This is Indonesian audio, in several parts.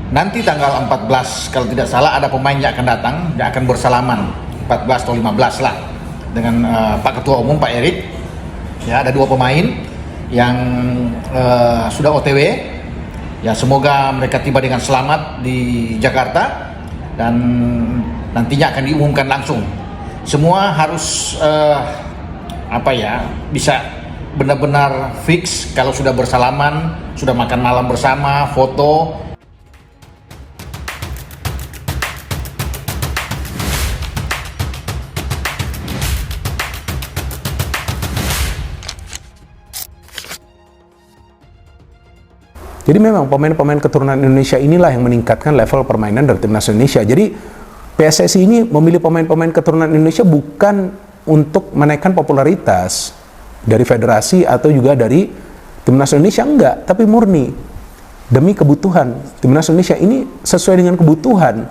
Nanti tanggal 14 kalau tidak salah ada pemain yang akan datang, yang akan bersalaman 14 atau 15 lah dengan Pak Ketua Umum Pak Erik. Ya, ada 2 pemain yang sudah OTW. Ya, semoga mereka tiba dengan selamat di Jakarta dan nantinya akan diumumkan langsung. Semua harus bisa benar-benar fix kalau sudah bersalaman, sudah makan malam bersama, foto. Jadi memang pemain-pemain keturunan Indonesia inilah yang meningkatkan level permainan dari timnas Indonesia. Jadi PSSI ini memilih pemain-pemain keturunan Indonesia bukan untuk menaikkan popularitas dari federasi atau juga dari timnas Indonesia, enggak, tapi murni demi kebutuhan timnas Indonesia. Ini sesuai dengan kebutuhan.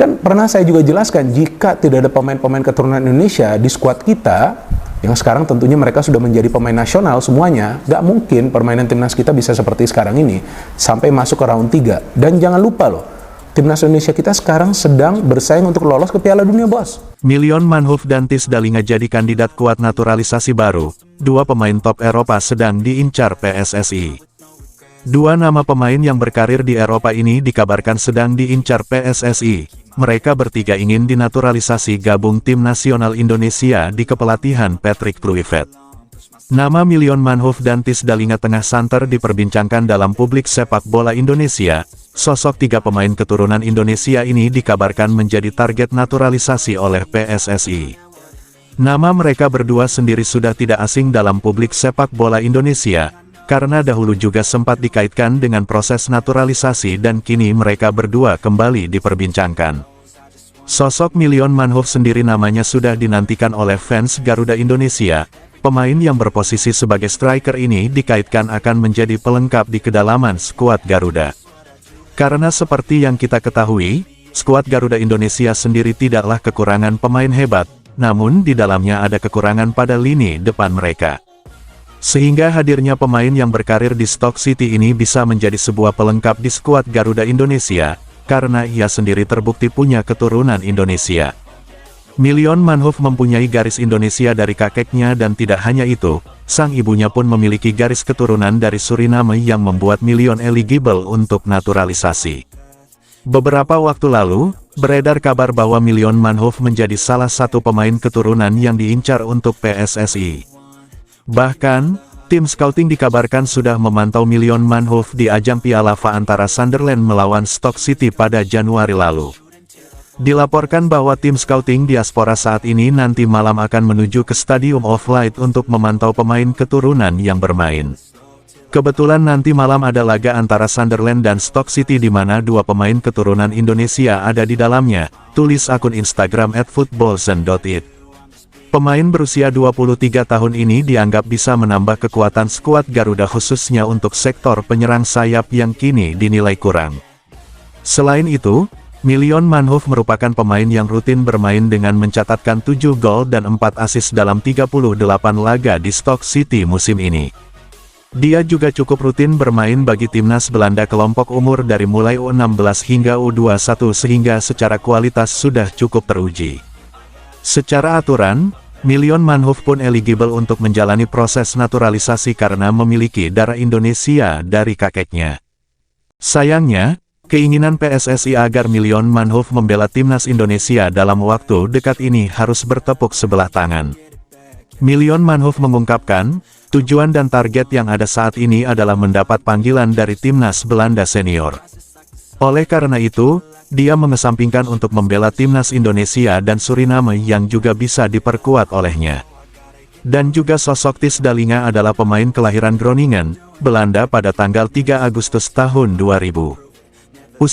Kan pernah saya juga jelaskan, jika tidak ada pemain-pemain keturunan Indonesia di skuad kita, yang sekarang tentunya mereka sudah menjadi pemain nasional semuanya, nggak mungkin permainan timnas kita bisa seperti sekarang ini sampai masuk ke round 3. Dan jangan lupa loh, timnas Indonesia kita sekarang sedang bersaing untuk lolos ke Piala Dunia, bos. Milion Manhoef dan Tisdalinga jadi kandidat kuat naturalisasi baru. 2 pemain top Eropa sedang diincar PSSI. 2 nama pemain yang berkarir di Eropa ini dikabarkan sedang diincar PSSI. Mereka bertiga ingin dinaturalisasi gabung tim nasional Indonesia di kepelatihan Patrick Kluivert. Nama Milion Manhoef dan Tisdalinga tengah santer diperbincangkan dalam publik sepak bola Indonesia. Sosok 3 pemain keturunan Indonesia ini dikabarkan menjadi target naturalisasi oleh PSSI. Nama mereka berdua sendiri sudah tidak asing dalam publik sepak bola Indonesia, karena dahulu juga sempat dikaitkan dengan proses naturalisasi dan kini mereka berdua kembali diperbincangkan. Sosok Milion Manhoef sendiri namanya sudah dinantikan oleh fans Garuda Indonesia. Pemain yang berposisi sebagai striker ini dikaitkan akan menjadi pelengkap di kedalaman skuad Garuda. Karena seperti yang kita ketahui, skuad Garuda Indonesia sendiri tidaklah kekurangan pemain hebat, namun di dalamnya ada kekurangan pada lini depan mereka. Sehingga hadirnya pemain yang berkarir di Stoke City ini bisa menjadi sebuah pelengkap di skuad Garuda Indonesia, karena ia sendiri terbukti punya keturunan Indonesia. Milion Manhoef mempunyai garis Indonesia dari kakeknya dan tidak hanya itu, sang ibunya pun memiliki garis keturunan dari Suriname yang membuat Milion eligible untuk naturalisasi. Beberapa waktu lalu, beredar kabar bahwa Milion Manhoef menjadi salah satu pemain keturunan yang diincar untuk PSSI. Bahkan, tim scouting dikabarkan sudah memantau Milion Manhoef di ajang Piala FA antara Sunderland melawan Stoke City pada Januari lalu. Dilaporkan bahwa tim scouting diaspora saat ini nanti malam akan menuju ke Stadium of Light untuk memantau pemain keturunan yang bermain. Kebetulan nanti malam ada laga antara Sunderland dan Stoke City di mana 2 pemain keturunan Indonesia ada di dalamnya, tulis akun Instagram @footballzone.it. Pemain berusia 23 tahun ini dianggap bisa menambah kekuatan skuad Garuda khususnya untuk sektor penyerang sayap yang kini dinilai kurang. Selain itu, Milion Manhoef merupakan pemain yang rutin bermain dengan mencatatkan 7 gol dan 4 assist dalam 38 laga di Stoke City musim ini. Dia juga cukup rutin bermain bagi timnas Belanda kelompok umur dari mulai U16 hingga U21 sehingga secara kualitas sudah cukup teruji. Secara aturan, Milion Manhoef pun eligible untuk menjalani proses naturalisasi karena memiliki darah Indonesia dari kakeknya. Sayangnya, keinginan PSSI agar Milion Manhoef membela timnas Indonesia dalam waktu dekat ini harus bertepuk sebelah tangan. Milion Manhoef mengungkapkan, tujuan dan target yang ada saat ini adalah mendapat panggilan dari timnas Belanda senior. Oleh karena itu, dia mengesampingkan untuk membela timnas Indonesia dan Suriname yang juga bisa diperkuat olehnya. Dan juga sosok Tisdalinga adalah pemain kelahiran Groningen, Belanda pada tanggal 3 Agustus tahun 2000.